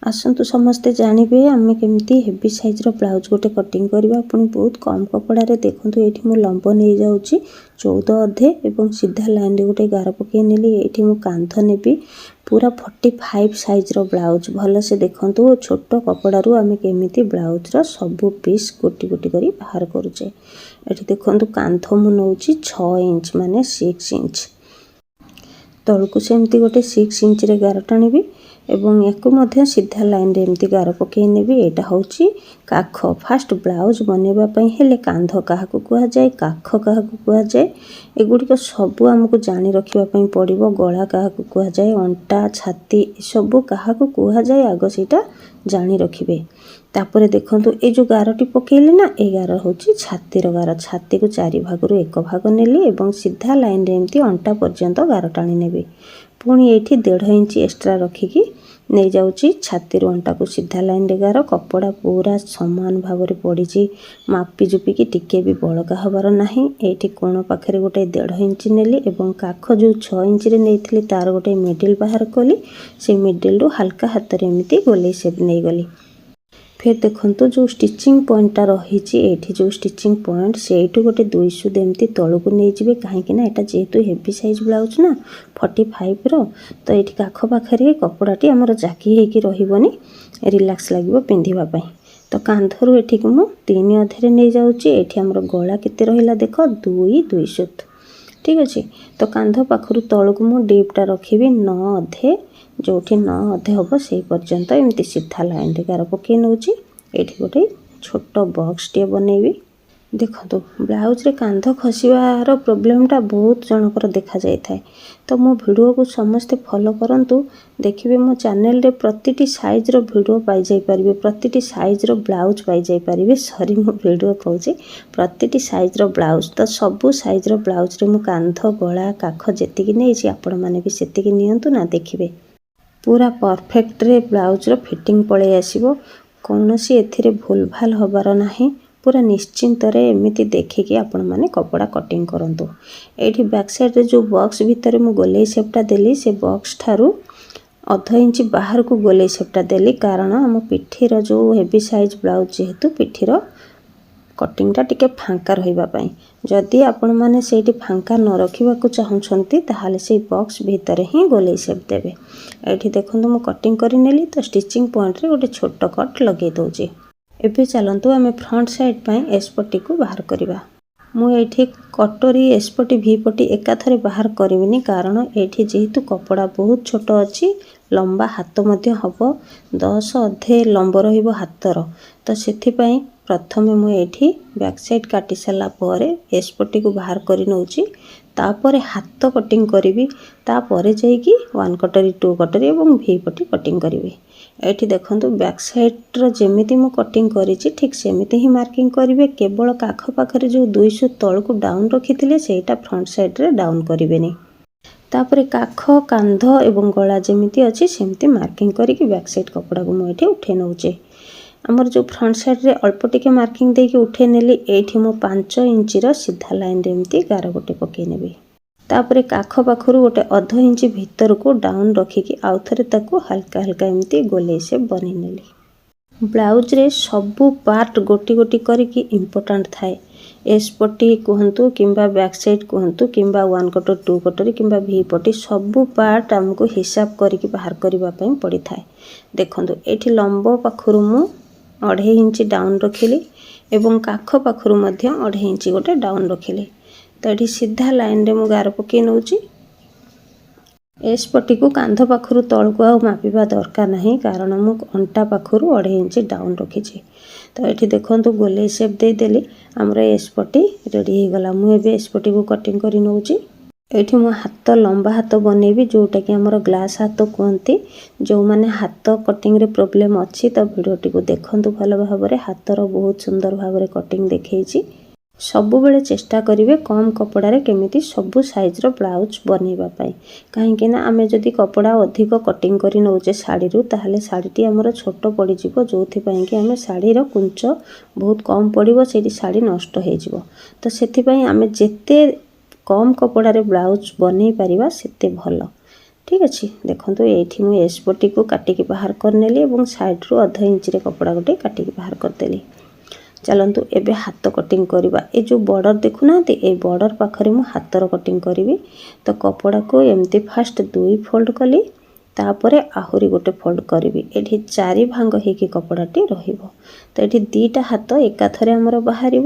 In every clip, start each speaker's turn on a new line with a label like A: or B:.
A: आसतु समस्ते जानवे आम केमती हेवी साइज्र ब्लाउज गोटे कटिंग करवा पुणी बहुत कम कपड़े देखूँ ये लंब नहीं जाऊँगी 14 अधे और सीधा लाइन रे गोटे गार पकई नेली ये कांध नेबी पूरा 45 साइज्र ब्लाउज भल से देखूँ छोट कपड़ारू आम केमी ब्लाउज्र सबू पीस गोटी गोटी कर बाहर करुचे। ये देखूँ कांध मु नौ 6 इंच माने 6 इंच तलू सेमती गोटे 6 इंच रे गार टाणी एवं या सीधा लाइन रे एमती गार पकई नेबी। एटा होची काख फास्ट ब्लाउज बनैबा पई हेले कांध काहाकू कुआ जाए काख काहाकू कुआ जाए एगुड़ी सबू आमको जानी रखिबा पई पड़िबो। गला काहाकू कुआ जाए अंटा छाती सबू काहाकू कुआ जाए आग सेटा जानी रखिबे। तापरे देखंतु ए जो गारटी पकेइले ना ए गार होची छातीर गार छाती को 4 भागरु 1 भाग नेली एवं सीधा लाइन रे एमती अंटा पर्यंत गार टाणी नेबी। पुणी एठी 1.5 इंच एक्स्ट्रा रखिकी नहीं जाऊँगी छाती अंटा को सीधा लाइन रे गार कपड़ा पूरा समान भाव में पड़ी मापी जुपिकी टिके भी बड़का हबार नाही। एठी कोण पाखरे गोटे 1.5 इंच नेली एवं काख जो 6 इंच रे नेइथिली तार गोटे मिडिल बाहर कली से मिडिल रु हल्का हाथ रे एमती गोले सेप नहीं गली। फिर देखंतु जो स्टिचिंग पॉइंटा रही जो स्टिचिंग पॉइंट से गोटे 2 सुद एमती तलू नहीं जाए कहीं एटा जेहेतु हेवी साइज ब्लाउज ना 45 रो तो ये काख पाखे कपड़ाटी आमर जाकी होगी रही रिलैक्स लगे पिंधिबा पई। तो कांधरू एठिक मु 3 अधे नहीं जाऊँगी। एठी आमर गला केते रहिला देख 2 सुत ठीक अच्छे। तो कांध पाखरु तलू मु डीपटा रखी 9 अधे जो 9 अधे हम से पर्यंत एमती सीधा लाइन रे गार पकई नौची। ये गोटे छोट बॉक्स टे बनैबी। देखो ब्लाउज रे कांध खसबार प्रोब्लेमटा बहुत जनकर देखा जाए था। तो मो वीडियो को समस्ते फॉलो करंतु देखिए मो चैनल रे प्रतिटी साइज्र वीडियो पाई जाई परिबे प्रतिटी साइज्र ब्लाउज पाई जाई परिबे। सॉरी मो वीडियो कहूँ प्रतिटी साइज्र ब्लाउज तो सबू साइज्र ब्लाउज रे मो कांध गला काख जेतिकी नहीं आपण माने भी सेतिकी नियंतु ना देखिए पूरा परफेक्ट रे ब्लाउज रो फिटिंग पळे आसीबो कोनोसी एथिरे भूल भाल हबार नाही। पूरा निश्चिंत रे एमिति देखिकी आपण माने कपड़ा कटिंग करंतु। एठी बैक साइड रे जो बॉक्स भीतर मु गोले शेपटा देली से बॉक्स ठारू 1/2 इंच बाहर को गोले शेपटा देली कारण हम पिठीर जो हेवी साइज ब्लाउज जेहेतु पिठीर कटिंगटा टिके फांका रहिबा पई जदि आपण माने सेठी फांका न रखिबा को चाहुछंती ताहाले से बॉक्स भीतर ही गोले शेप देबे। एठी देखंतु मु कटिंग करि नेली तो स्टिचिंग पॉइंट रे गोटे छोट कट लगे दउची। एबे चलंतु आमे फ्रंट साइड पई एस पट्टी को बाहर करिबा। मु एठी कटोरी एस पट्टी भी पट्टी एकाथरे बाहर करिविनी कारण एठी जेहेतु कपड़ा बहुत छोट अछि लंबा हाथ मध्य हबो 10 अधे लंब रहिबो हाथर। तो सेथि पई प्रथमे मु एठी बैक साइड काटी साला परे एस पट्टी को बाहर करि नउची तापरे हाथ कटिंग करिवि तापरे जाईकी 1 कटोरी 2 कटोरी एवं भी पट्टी कटिंग करिवि। एठी देखंतु बैक साइड रो जेमिति मु कटिंग करिछि ठीक सेमिति ही मार्किंग करिवे केवल काख पाखरे जो 2 सुत तळ को डाउन रखिथिले सेटा फ्रंट साइड रे डाउन करिवेनी। तापरे काख कांध एवं गला जेमिति अछि सेमिति मार्किंग करिकि बैक साइड कपड़ा को मु एठी उठे नउचे। आमर जो फ्रंट साइड रे अल्प टिके मार्किंग देके उठे नेली एठी मु 5 इंच रो सीधा लाइन रे एमती गार गोटे पकई नेबी। तापरे काख पाखरु गोटे 1/2 इंच भीतर को डाउन रखिकी आउ थरे ताको हल्का हल्का एमती गोले से बनै नेली। ब्लाउज रे सबू पार्ट गोटी गोटी करिकी इम्पोर्टेंट थाए। एस पट्टी कहतु किंबा बैक साइड कहतु किंबा 1 कटर 2 कटर किंबा भी पट्टी सबू पार्ट हमको हिसाब करिकी बाहर करिबा पई पड़ी थाए। देखंतु एठी लंब पाखरु मु 2.5 इंच डाउन रखिली एवं काख पाखरु मध्य 2.5 इंच गोटे डाउन रखिली। तो ये सीधा लाइन रे मु गार पकई नउची। एस पट्टी को कांध पाखरु तळ को आ मापिबा दरकार नाही कारण मु अंटा पाखरु 2.5 इंच डाउन रखिछि। तो ये देखंतु गोले शेप दे देली हमर एस पट्टी रेडी हे गला। मु एबे एस पट्टी को कटिंग करि नउची। एठी मो हाथ लंबा हाथ बनैबी जोटा कि हमर ग्लास हाथ कहती जो माने हाथ कटिंग रे प्रॉब्लम अछि तो वीडियोटी को देखंतु भल भाबरे हाथर बहुत सुंदर भाबरे कटिंग देखैछि। सबु बेले चेष्टा करिवे कम कपड़ा रे केमिति सबु साइज रो ब्लाउज बनैबा पई काहेकि ना आमे जदी कपड़ा अधिक कटिंग करि नउचे साड़ी रु ताहाले साड़ीटी हमर छोट पड़ी जिवो जोथि पई कि आमे साड़ी रो कुंच बहुत कम पड़िबो सेठी साड़ी नष्ट हे जिवो। तो सेथि पई आमे जेते कम कपड़ा रे ब्लाउज बनै परिबा सेते भलो। ठीक अच्छे देखो ये मुझे एसपटी को काटिकी बाहर करनेली और साइड रू अध इंच कपड़ा गोटे काटिकी बाहर करदेली। चलतु एबे हाथ कटिंग करवा ये जो बॉर्डर देखुना ये बॉर्डर पाखरे मु हाथर कटिंग करी। तो कपड़ा को एमती फास्ट 2 फोल्ड कली तापरे आहुरी गोटे फोल्ड करी। ये 4 भांग होगी कपड़ाटी रहिबो। तो ये 2टा हाथ एकाथरे आमर बाहर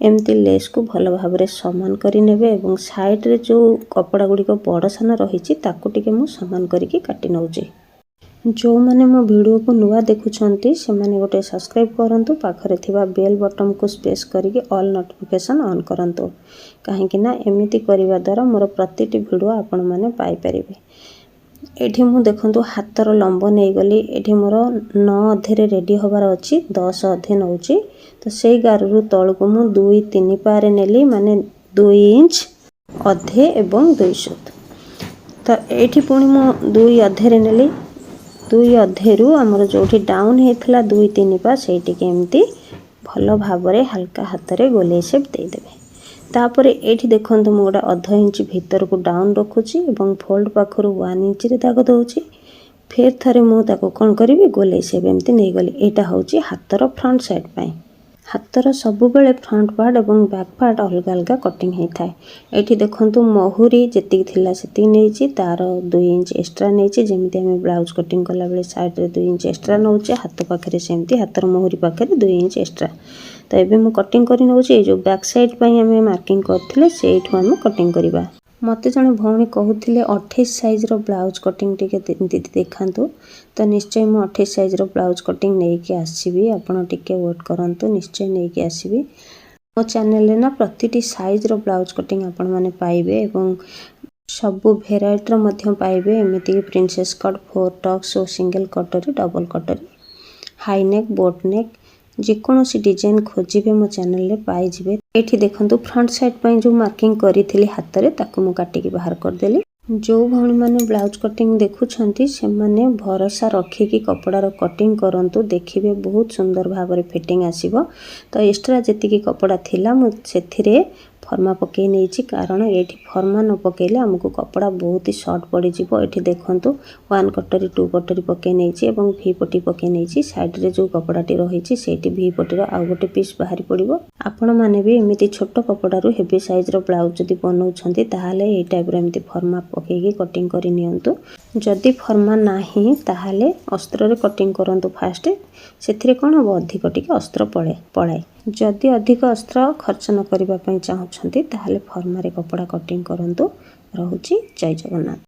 A: एमती लेस को भल भाव में सामान करें और साइड रे जो कपड़ा गुड़िक बड़ सान रही मु सामान करके काटी नौचे। जो मैंने मो वीडियो को नुआ देखुंट से मैंने गोटे सब्सक्राइब करंतु पाखरे थिबा बेल बटन को स्पेस करके ऑल नोटिफिकेशन ऑन करंतु कहीं ना एमिति करने द्वारा मोर प्रतिटी वीडियो आपण मैंने पाई परिबे। एठी मु देखंतु हाथर लंब नहीं गली एठी मोर 9 अधे रेडी होबार अच्छी 10 अधे नौची। तो से गारू तल को मु 2-3 पारे नेली माने 2 इंच अधे एवं 2 सूत। तो एठी पुणी मु 2 अधे रे नेली 2 अधे रु हमर जोठी डाउन हेतला 2-3 पा सेठी केमती भल भाव में हल्का हाथ रे गोले शेप दे देबे। तापर एठी देखंतु मु गोटा अध इंच भीतर को डाउन रखुची एवं फोल्ड पाखरु 1 इंच रे दाग दउची। फिर थरे मु ताको कोन करिवि गोले शेप एमती नै गली। एटा होची हाथर फ्रंट साइड पई। हाथर सबु बेले फ्रंट पार्ट और बैक पार्ट अलग अलग कटिंग होता है। ये देखो महुरी जी थिला सेती नहीं तार 2 इंच एक्स्ट्रा नहीं जमी आम ब्लाउज कटिंग कला बेले साइड रे 2 इंच एक्स्ट्रा नौचे हाथ पाखे सेमती हाथर महुरी पाखे 2 इंच एक्स्ट्रा। तो ये मुझे कटिंग कर नौचे जो बैक साइड आम मार्किंग करते से आम कटिंग करवा। मत जड़े भौणी कहते 28 साइज रो ब्लाउज कटिंग टी दीदी देखातु। तो निश्चय मुझे 28 साइज रो ब्लाउज कटिंग नहीं आसबि आपण टिके वेट करंतु निश्चय नहीं आसबि। मो चैनल ना प्रतिटी साइज रो ब्लाउज कटिंग आपण माने पाइबे एवं सबु भेराइटी रो मध्य पाइबे। एमिति प्रिंसेस कट 4 टक्स और सिंगल कटरी डबल कटरी हाई नेक बोट नेक जेकोसी डिजाइन खोजिबे मो चैनल रे पाई जिवे। एठी देखंतु फ्रंट साइड पई जो मार्किंग करिथिली हाथ रे ताकू मु काटिकी बाहर कर देली। जो भौणी माने ब्लाउज कटिंग देखुछंती से माने भरोसा रखिकी कपड़ार कटिंग करंतु देखिबे बहुत सुंदर भाव में फिटिंग आसीबो। तो एक्स्ट्रा जेतिकी कपड़ा थिला मु सेथिरे फर्मा पकई नहीं कारण ये फर्मा न पकेले आमको कपड़ा बहुत ही शॉर्ट पड़ जाव। ये देखंतु 1 कटरी 2 कटरी पकई नहीं और भी पट्टी पकई नहीं साइड रे जो कपड़ाटी रही से भी पट्टीर आउ गोटे पीस बाहरी पड़ो। आपण मैंने भी एमती छोट कपड़ारू हेवी साइज रो ब्लाउज जदि बनाउछंती ताहाले ए टाइप रो एमती फर्मा पकईकी कटिंग करि नियंतु। जदि फर्मा नाही ताहाले अस्त्र रे कटिंग करंतु फास्ट सेथिरे कोन अधिक टिके अस्त्र पड़ाए। जदि अधिक अस्त्र खर्च न करबा पई चाहछंती ताहाले फर्मा रे कपड़ा कटिंग करंतु। रहुची जय जगन्नाथ।